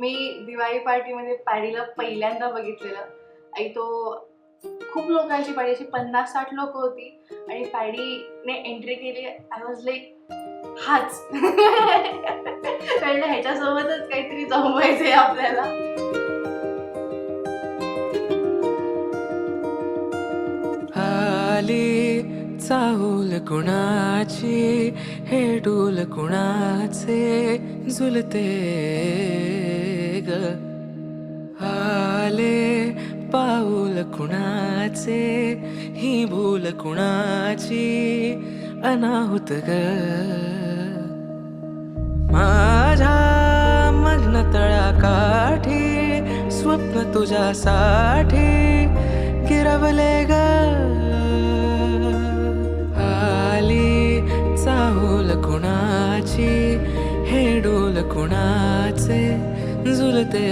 मी दिवाळी पार्टीमध्ये पॅडीला पहिल्यांदा बघितलेलं आणि तो खूप लोकांची पार्टी, अशी 50-60 लोक होती आणि पॅडीने एंट्री केली. आय वॉज लाईक हाच. कळलं, ह्याच्यासोबतच काहीतरी जमवायचंय आपल्याला. आली चाहूल कुणाची, हे डोल कुणाचे झुलते ग. आले पाऊल कुणाचे, ही भूल कुणाची अनाहुत ग. माझ्या मग्न तळाकाठी स्वप्न तुझ्यासाठी गिरवले ग. आली चाहूल कुणाची, हे डोल कुणाचे झुलते